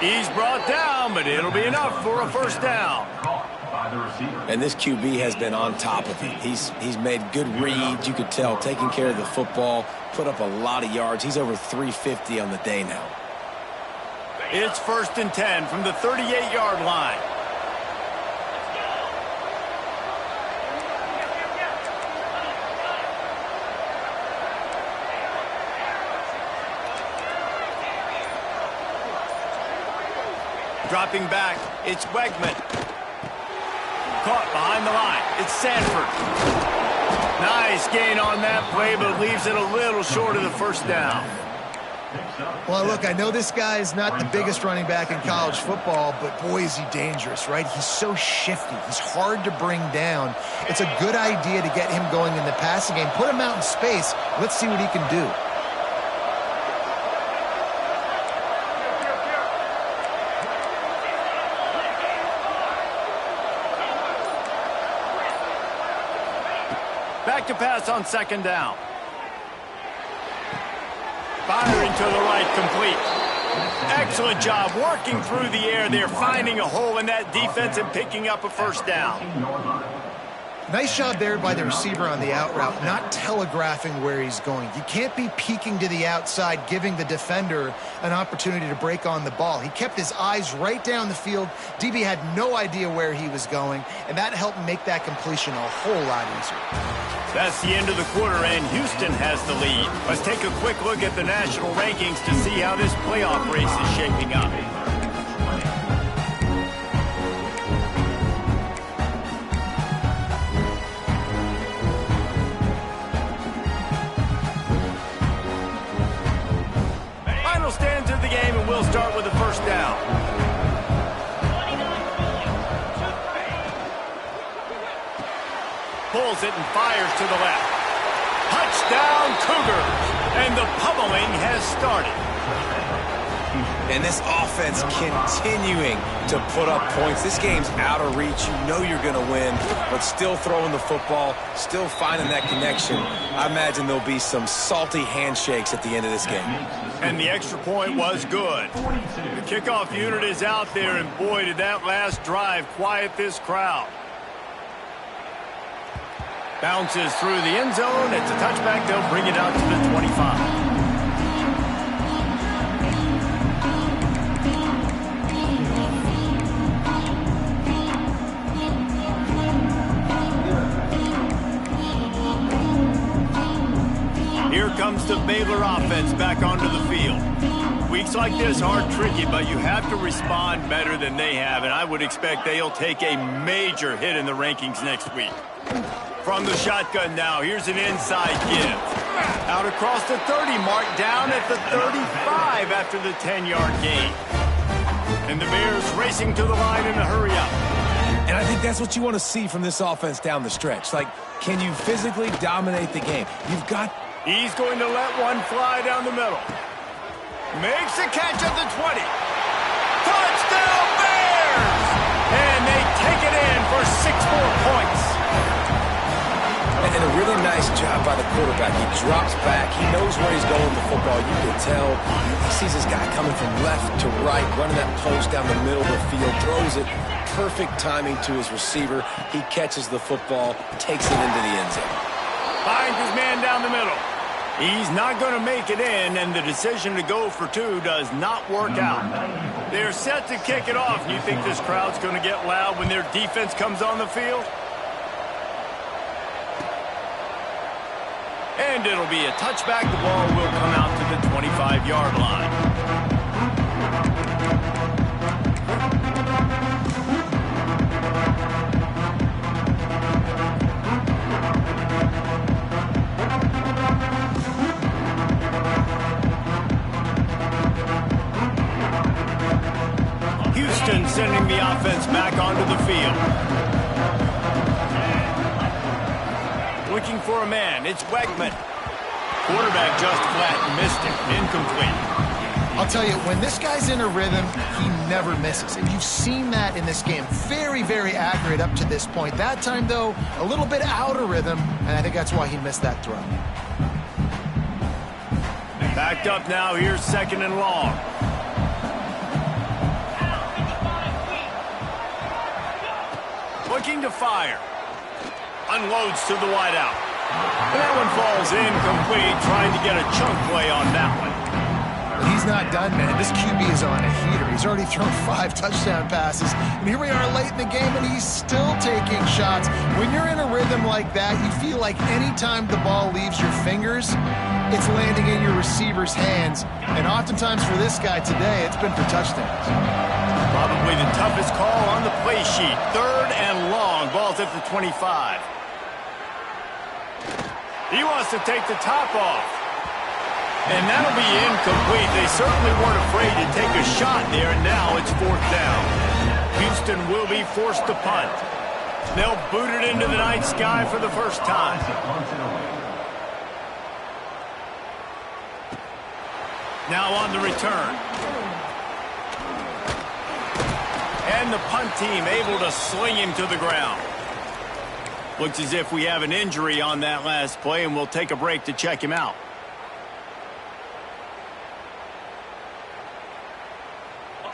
He's brought down, but it'll be enough for a first down.
by the receiver.
And this QB has been on top of it. He's made good reads. You could tell, taking care of the football, put up a lot of yards. He's over 350 on the day now.
It's 1st and 10 from the 38-yard line. Dropping back, it's Wegman. Caught behind the line, it's Sanford. Nice gain on that play, but leaves it a little short of the first down.
Well, look, I know this guy is not the biggest running back in college football, but boy, is he dangerous, right? He's so shifty. He's hard to bring down. It's a good idea to get him going in the passing game. Put him out in space. Let's see what he can do.
Back to pass on 2nd down. Firing to the right, complete. Excellent job working through the air there, finding a hole in that defense and picking up a 1st down.
Nice job there by the receiver on the out route, not telegraphing where he's going. You can't be peeking to the outside, giving the defender an opportunity to break on the ball. He kept his eyes right down the field. DB had no idea where he was going, and that helped make that completion a whole lot easier.
That's the end of the quarter, and Houston has the lead. Let's take a quick look at the national rankings to see how this playoff race is shaping up. Final stands of the game, and we'll start with the 1st down. Pulls it and fires to the left. Touchdown, Cougars! And the pummeling has started.
And this offense continuing to put up points. This game's out of reach. You know you're going to win, but still throwing the football, still finding that connection. I imagine there'll be some salty handshakes at the end of this game.
And the extra point was good. The kickoff unit is out there, and boy, did that last drive quiet this crowd. Bounces through the end zone. It's a touchback. They'll bring it out to the 25. Here comes the Baylor offense back onto the field. Weeks like this are tricky, but you have to respond better than they have, and I would expect they'll take a major hit in the rankings next week. From the shotgun now, here's an inside give. Out across the 30 mark, down at the 35 after the 10-yard gain. And the Bears racing to the line in a hurry-up.
And I think that's what you want to see from this offense down the stretch. Like, can you physically dominate the game? You've got...
He's going to let one fly down the middle. Makes a catch at the 20. Touchdown, Bears! And they take it in for 6 more points.
And a really nice job by the quarterback. He drops back. He knows where he's going with the football. You can tell. He sees this guy coming from left to right, running that post down the middle of the field, throws it. Perfect timing to his receiver. He catches the football, takes it into the end zone.
Finds his man down the middle. He's not going to make it in, and the decision to go for 2 does not work out. They're set to kick it off. You think this crowd's going to get loud when their defense comes on the field? And it'll be a touchback. The ball will come out to the 25-yard line. Houston sending the offense back onto the field. Looking for a man. It's Wegman. Quarterback just flat missed it. Incomplete.
I'll tell you, when this guy's in a rhythm, he never misses. And you've seen that in this game. Very, very accurate up to this point. That time, though, a little bit out of rhythm, and I think that's why he missed that throw.
Backed up now. Here's 2nd and long. Looking to fire. Unloads to the wideout. And that one falls incomplete, trying to get a chunk play on that one.
He's not done, man. This QB is on a heater. He's already thrown 5 touchdown passes. And here we are late in the game, and he's still taking shots. When you're in a rhythm like that, you feel like anytime the ball leaves your fingers, it's landing in your receiver's hands. And oftentimes for this guy today, it's been for touchdowns.
Probably the toughest call on the play sheet. 3rd and long. Ball's at the 25. He wants to take the top off. And that'll be incomplete. They certainly weren't afraid to take a shot there, and now it's 4th down. Houston will be forced to punt. They'll boot it into the night sky for the first time. Now on the return. And the punt team able to sling him to the ground. Looks as if we have an injury on that last play, and we'll take a break to check him out.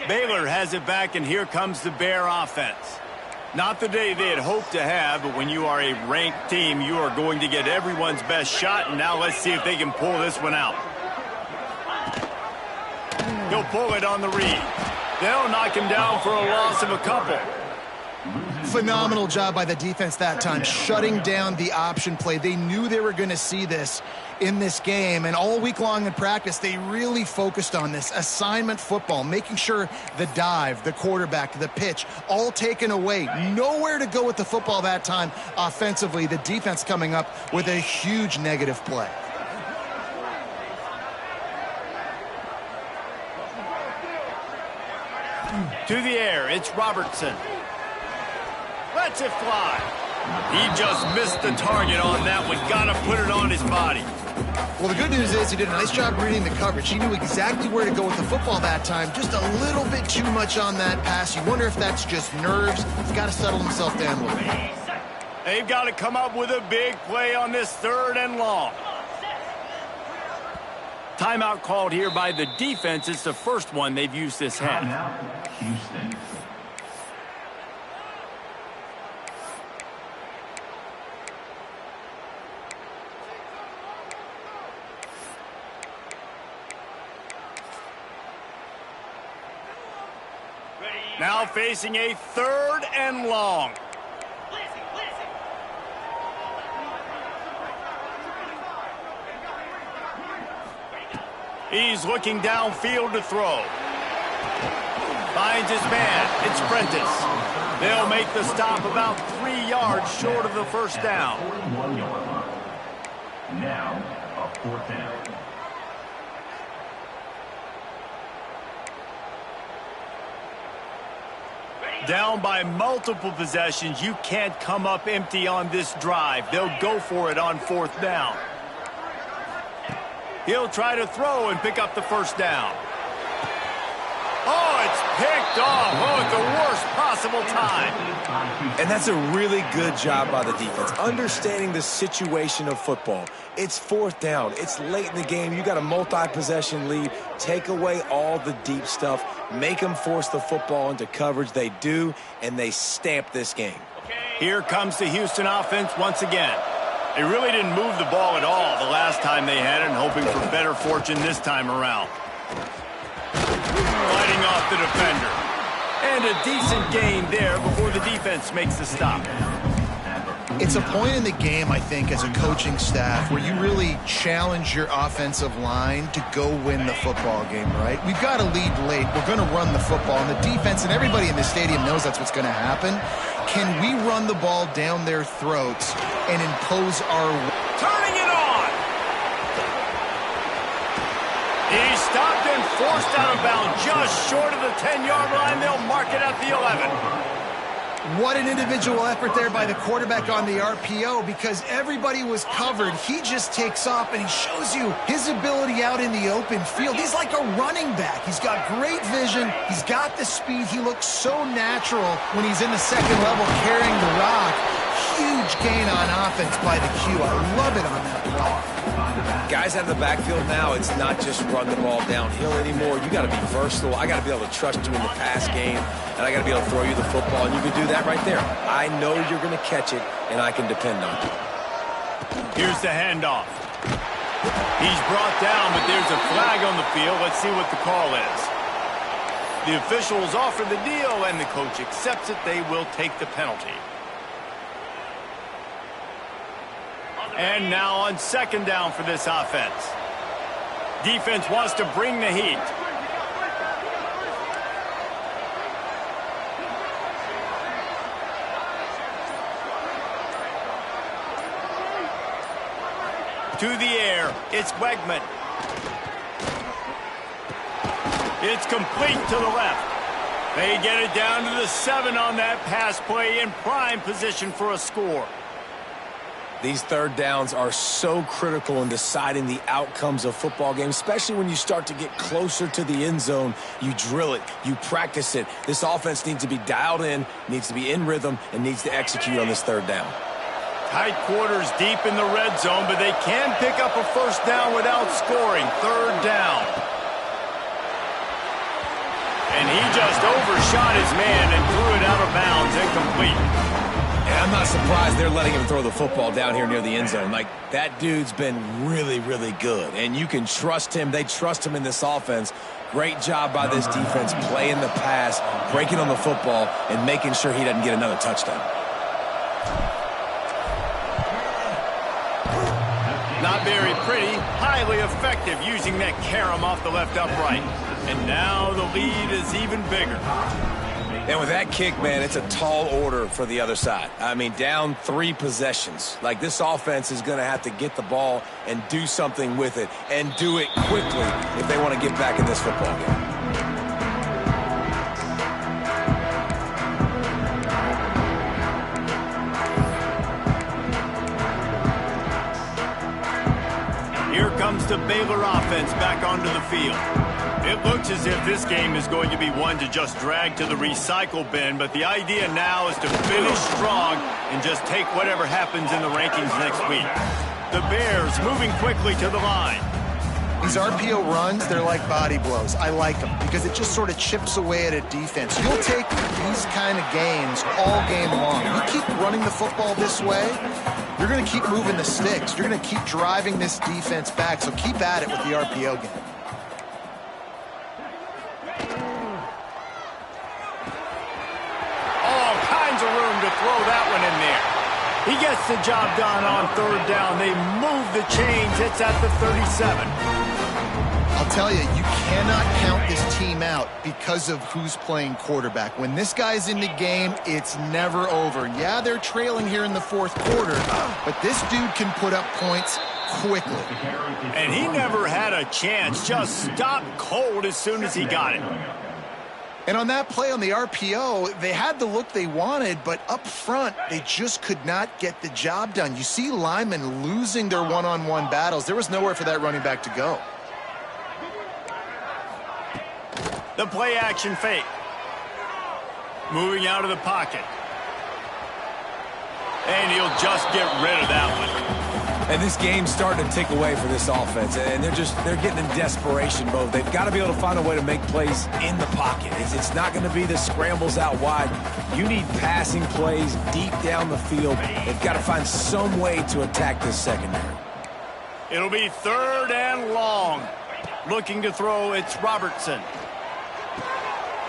Baylor has it back, and here comes the Bear offense. Not the day they had hoped to have, but when you are a ranked team, you are going to get everyone's best shot, and now let's see if they can pull this one out. He'll pull it on the read. They'll knock him down for a loss of a couple.
Phenomenal job by the defense that time, shutting down the option play. They knew they were going to see this in this game, and all week long in practice, they really focused on this assignment football, making sure the dive, the quarterback, the pitch, all taken away. Nowhere to go with the football that time offensively. The defense coming up with a huge negative play.
To the air, it's Robertson. Lets it fly. He just missed the target on that one. Got to put it on his body.
Well, the good news is he did a nice job reading the coverage. He knew exactly where to go with the football that time. Just a little bit too much on that pass. You wonder if that's just nerves. He's got to settle himself down a little bit.
They've got to come up with a big play on this 3rd and long. Timeout called here by the defense. It's the first one they've used this half.
Houston.
Now facing a 3rd and long. He's looking downfield to throw. Finds his man. It's Prentice. They'll make the stop about 3 yards short of the first down.
41-yard line. Now, a 4th down.
Down by multiple possessions. You can't come up empty on this drive. They'll go for it on 4th down. He'll try to throw and pick up the first down. Oh, it's picked off. Oh, at the worst possible time.
And that's a really good job by the defense, understanding the situation of football. It's 4th down. It's late in the game. You got a multi-possession lead. Take away all the deep stuff. Make them force the football into coverage. They do, and they stamp this game.
Here comes the Houston offense once again. They really didn't move the ball at all the last time they had it, and hoping for better fortune this time around. Fighting off the defender. And a decent gain there before the defense makes the stop.
It's a point in the game, I think, as a coaching staff where you really challenge your offensive line to go win the football game, right? We've got to lead late. We're going to run the football, and the defense and everybody in the stadium knows that's what's going to happen. Can we run the ball down their throats and impose our...
Turning it on! He stopped and forced out of bounds just short of the 10-yard line. They'll mark it at the 11.
What an individual effort there by the quarterback on the RPO, because everybody was covered. He just takes off, and he shows you his ability out in the open field. He's like a running back. He's got great vision. He's got the speed. He looks so natural when he's in the second level carrying the rock. huge gain on offense by the Q. I love it on that play.
Guys out of the backfield now, it's not just run the ball downhill anymore. You got to be versatile. I got to be able to trust you in the pass game, and I got to be able to throw you the football, and you can do that right there. I know you're going to catch it, and I can depend on it.
Here's the handoff. He's brought down, but there's a flag on the field. Let's see what the call is. The officials offer the deal, and the coach accepts it. They will take the penalty. And now on second down for this offense. Defense wants to bring the heat. To the air, it's Wegman. It's complete to the left. They get it down to the 7 on that pass play, in prime position for a score.
These third downs are so critical in deciding the outcomes of football games, especially when you start to get closer to the end zone. You drill it, you practice it. This offense needs to be dialed in, needs to be in rhythm, and needs to execute on this third down.
Tight quarters deep in the red zone, but they can pick up a first down without scoring. Third down. And he just overshot his man and threw it out of bounds, incomplete.
And I'm not surprised they're letting him throw the football down here near the end zone. Like, that dude's been really, really good. And you can trust him. They trust him in this offense. Great job by this defense playing the pass, breaking on the football, and making sure he doesn't get another touchdown.
Not very pretty, highly effective using that carom off the left upright. And now the lead is even bigger.
And with that kick, man, it's a tall order for the other side. I mean, down 3 possessions. Like, this offense is going to have to get the ball and do something with it, and do it quickly if they want to get back in this football game.
Here comes the Baylor offense back onto the field. It looks as if this game is going to be one to just drag to the recycle bin, but the idea now is to finish strong and just take whatever happens in the rankings next week. The Bears moving quickly to the line.
These RPO runs, they're like body blows. I like them because it just sort of chips away at a defense. You'll take these kind of games all game long. You keep running the football this way, you're going to keep moving the sticks. You're going to keep driving this defense back, so keep at it with the RPO game.
Throw that one in there. He gets the job done on third down. They move the chains. It's at the 37.
I'll tell you, you cannot count this team out because of who's playing quarterback. When this guy's in the game, it's never over. Yeah, they're trailing here in the fourth quarter, but this dude can put up points quickly.
And he never had a chance. Just stopped cold as soon as he got it.
And on that play on the RPO, they had the look they wanted, but up front, they just could not get the job done. You see linemen losing their one-on-one battles. There was nowhere for that running back to go.
The play action fake. Moving out of the pocket. And he'll just get rid of that one.
And this game's starting to tick away for this offense, and they're getting in desperation mode. They've got to be able to find a way to make plays in the pocket. It's not going to be the scrambles out wide. You need passing plays deep down the field. They've got to find some way to attack this secondary.
It'll be third and long. Looking to throw, it's Robertson.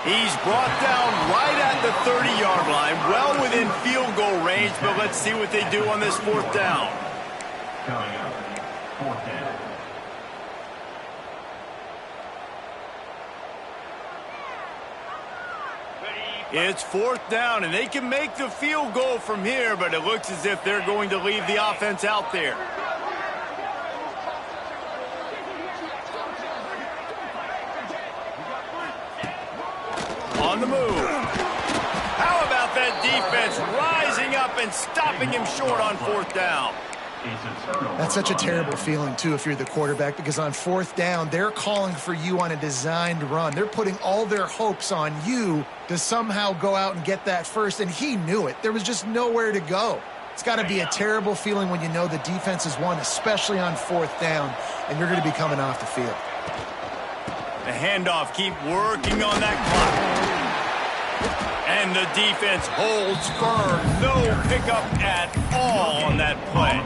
He's brought down right at the 30-yard line, well within field goal range, but let's see what they do on this fourth down.
Coming up, fourth down.
It's fourth down, and they can make the field goal from here, but it looks as if they're going to leave the offense out there. On the move. How about that defense rising up and stopping him short on fourth down?
That's such a terrible feeling, too, if you're the quarterback, because on fourth down, they're calling for you on a designed run. They're putting all their hopes on you to somehow go out and get that first, and he knew it. There was just nowhere to go. It's got to be a terrible feeling when you know the defense has won, especially on 4th down, and you're going to be coming off the field.
The handoff, keep working on that clock. And the defense holds firm. No pickup at all on that play.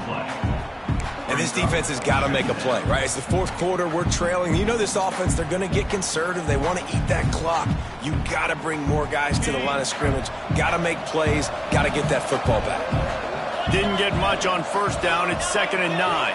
And this defense has got to make a play, right? It's the 4th quarter. We're trailing. You know this offense, they're going to get conservative. They want to eat that clock. You got to bring more guys to the line of scrimmage. Got to make plays. Got to get that football back.
Didn't get much on 1st down. It's 2nd and 9.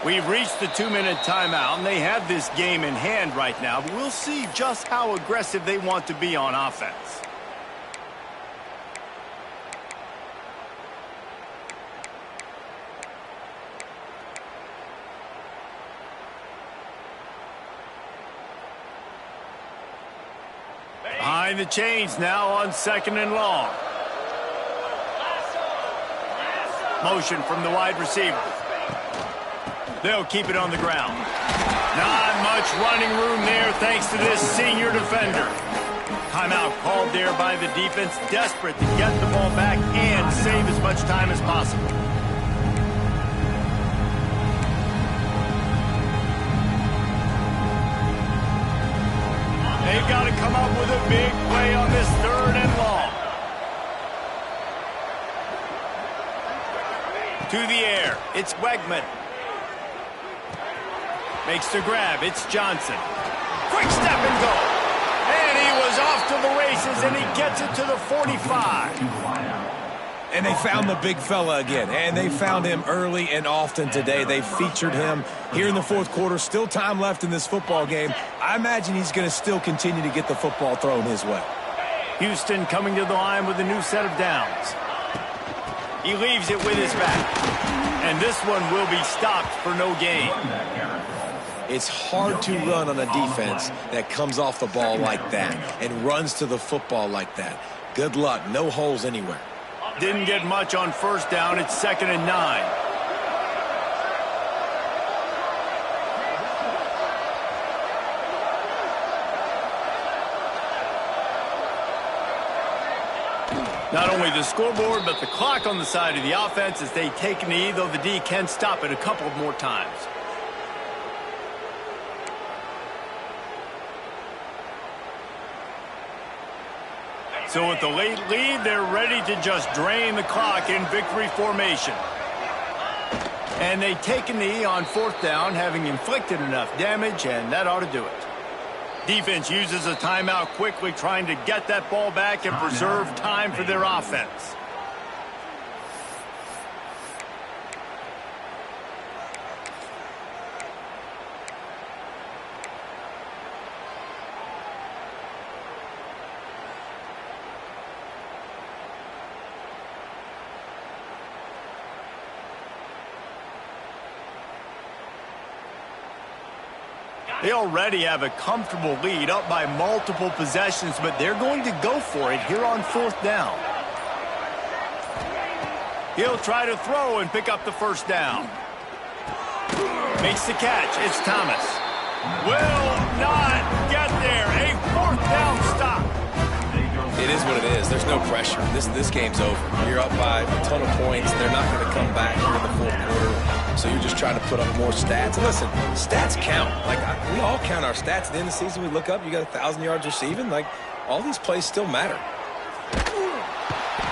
We've reached the 2-minute timeout, and they have this game in hand right now. But we'll see just how aggressive they want to be on offense. Behind the chains now on 2nd and long. Motion from the wide receiver. They'll keep it on the ground. Not much running room there thanks to this senior defender. Timeout called there by the defense, desperate to get the ball back and save as much time as possible. They've got to come up with a big play on this 3rd and long. To the air, it's Wegman. Makes the grab. It's Johnson. Quick step and go. And he was off to the races, and he gets it to the 45.
And they found the big fella again. And they found him early and often today. They featured him here in the 4th quarter. Still time left in this football game. I imagine he's going to still continue to get the football thrown his way.
Houston coming to the line with a new set of downs. He leaves it with his back. And this one will be stopped for no gain.
It's hard to run on a defense that comes off the ball like that and runs to the football like that. Good luck. No holes anywhere.
Didn't get much on 1st down. It's 2nd and 9. Not only the scoreboard, but the clock on the side of the offense as they take a knee, though the D can stop it a couple more times. So with the late lead, they're ready to just drain the clock in victory formation. And they take a knee on 4th down, having inflicted enough damage, and that ought to do it. Defense uses a timeout quickly, trying to get that ball back and preserve time for their offense. They already have a comfortable lead, up by multiple possessions, but they're going to go for it here on 4th down. He'll try to throw and pick up the 1st down. Makes the catch. It's Thomas. Will not get there. A 4th down stop.
It is what it is. There's no pressure. This game's over. You're up by a ton of points. They're not going to come back here in the 4th quarter. So you're just trying to put up more stats. And listen, stats count. Like, we all count our stats. At the end of the season, we look up, you got 1,000 yards receiving. Like, all these plays still matter.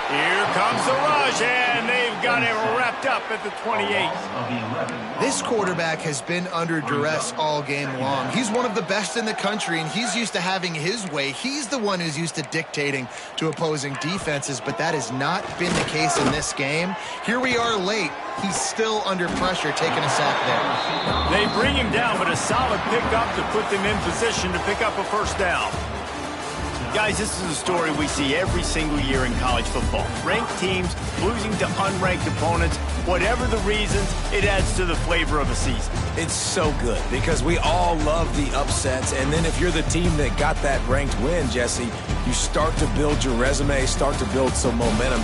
Here comes the rush, and they've got it wrapped up at the 28.
This quarterback has been under duress all game long. He's one of the best in the country, and he's used to having his way. He's the one who's used to dictating to opposing defenses, but that has not been the case in this game. Here we are late. He's still under pressure, taking a sack there.
They bring him down, but a solid pickup to put them in position to pick up a 1st down. Guys, this is a story we see every single year in college football. Ranked teams losing to unranked opponents. Whatever the reasons, it adds to the flavor of a season.
It's so good because we all love the upsets. And then if you're the team that got that ranked win, Jesse, you start to build your resume, start to build some momentum.